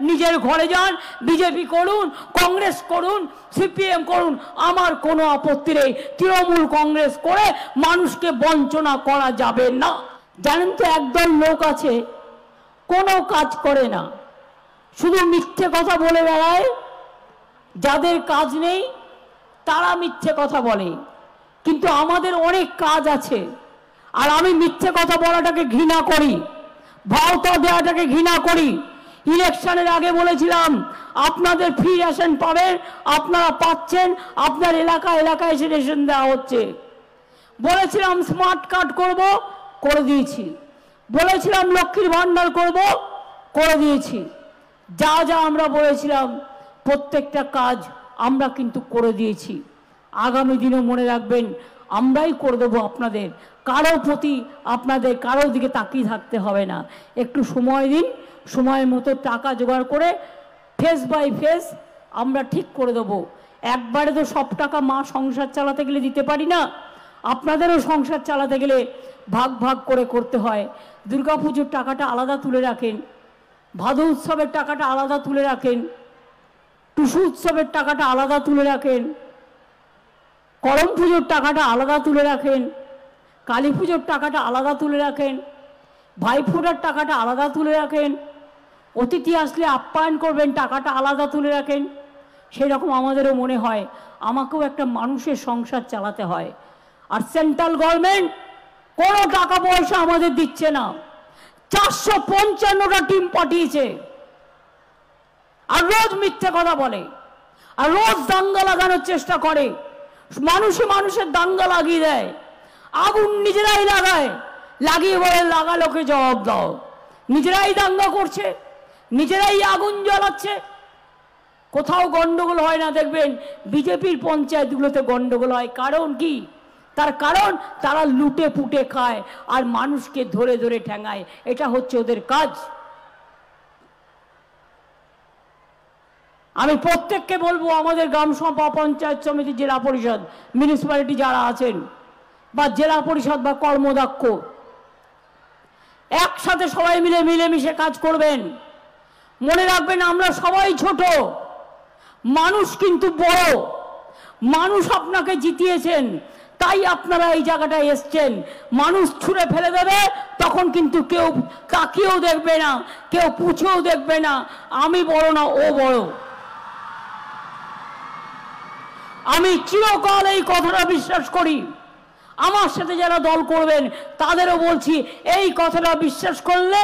নিজের ঘরে যান, বিজেপি করুন, কংগ্রেস করুন, সিপিএম করুন, আমার কোনো আপত্তি নেই। তৃণমূল কংগ্রেস করে মানুষকে বঞ্চনা করা যাবে না। জানেন তো, একদল লোক আছে কোনো কাজ করে না, শুধু মিথ্যে কথা বলে বেড়ায়। যাদের কাজ নেই তারা মিথ্যে কথা বলে, কিন্তু আমাদের অনেক কাজ আছে। আর আমি মিথ্যে কথা বলাটাকে ঘৃণা করি, ভাওতা দেওয়াটাকে ঘৃণা করি। ইলেকশনের আগে বলেছিলাম আপনাদের ফ্রি রেশন পাবেন, আপনারা পাচ্ছেন, আপনার এলাকায় এসে রেশন দেওয়া হচ্ছে। বলেছিলাম স্মার্ট কার্ড করব, করে দিয়েছি। বলেছিলাম লক্ষ্মীর ভান্ডার করব, করে দিয়েছি। যা যা আমরা বলেছিলাম প্রত্যেকটা কাজ আমরা কিন্তু করে দিয়েছি। আগামী দিনে মনে রাখবেন, আমরাই করে দেবো আপনাদের। কারো প্রতি আপনাদের কারো দিকে তাকিয়ে থাকতে হবে না। একটু সময় দিন, সময় মতো টাকা জোগাড় করে ফেস বাই ফেস আমরা ঠিক করে দেবো। একবারে তো সব টাকা মা সংসার চালাতে গেলে দিতে পারি না, আপনাদেরও সংসার চালাতে গেলে ভাগ ভাগ করে করতে হয়। দুর্গাপুজোর টাকাটা আলাদা তুলে রাখেন, ভাদু উৎসবের টাকাটা আলাদা তুলে রাখেন, টুসু উৎসবের টাকাটা আলাদা তুলে রাখেন, করম পুজোর টাকাটা আলাদা তুলে রাখেন, কালী পুজোর টাকাটা আলাদা তুলে রাখেন, ভাইফোঁটার টাকাটা আলাদা তুলে রাখেন, অতিথি আসলে আপ্যায়ন করবেন টাকাটা আলাদা তুলে রাখেন। সেই রকম আমাদেরও মনে হয় আমাকেও একটা মানুষের সংসার চালাতে হয়। আর সেন্ট্রাল গভর্নমেন্ট কোনো টাকা পয়সা আমাদের দিচ্ছে না। 455টা টিম পাঠিয়েছে, আর রোজ মিথ্যে কথা বলে, আর রোজ দাঙ্গা লাগানোর চেষ্টা করে। মানুষের দাঙ্গা লাগিয়ে দেয়, আগুন নিজেরাই লাগায়, লাগিয়ে বলে লাগালোকে জবাব দাও। নিজেরাই দাঙ্গা করছে, নিজেরাই আগুন জ্বালাচ্ছে। কোথাও গন্ডগোল হয় না, দেখবেন বিজেপির পঞ্চায়েতগুলোতে গন্ডগোল হয়। কারণ কি? তার কারণ তারা লুটে পুটে খায় আর মানুষকে ধরে ধরে ঠ্যাঙায়। এটা হচ্ছে ওদের কাজ। আমি প্রত্যেককে বলবো, আমাদের গ্রাম সভা, পঞ্চায়েত সমিতি, জেলা পরিষদ, মিউনিসিপ্যালিটি যারা আছেন, বা জেলা পরিষদ বা কর্মদক্ষ, একসাথে সবাই মিলেমিশে কাজ করবেন। মনে রাখবেন, আমরা সবাই ছোট, মানুষ কিন্তু বড়। মানুষ আপনাকে জিতিয়েছেন, তাই আপনারা এই জায়গাটায় এসছেন। মানুষ ছুঁড়ে ফেলে দেবে, তখন কিন্তু কেউ তাকিয়েও দেখবে না, কেউ পুছেও দেখবে না আমি বড় না ও বড়। আমি চিরকাল এই কথাটা বিশ্বাস করি। আমার সাথে যারা দল করবেন তাদেরও বলছি, এই কথাটা বিশ্বাস করলে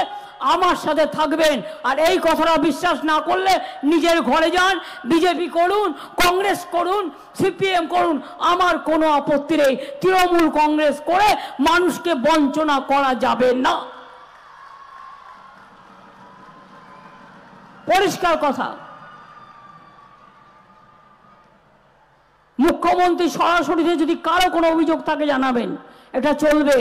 আমার সাথে থাকবেন, আর এই কথাটা বিশ্বাস না করলে নিজের ঘরে যান, বিজেপি করুন, কংগ্রেস করুন, সিপিএম করুন, আমার কোনো আপত্তি নেই। তৃণমূল কংগ্রেস করে মানুষকে বঞ্চনা করা যাবে না। পরিষ্কার কথা। মুখ্যমন্ত্রী সরাসরি যদি কারো কোনো অভিযোগ থাকে জানাবেন, এটা চলবে।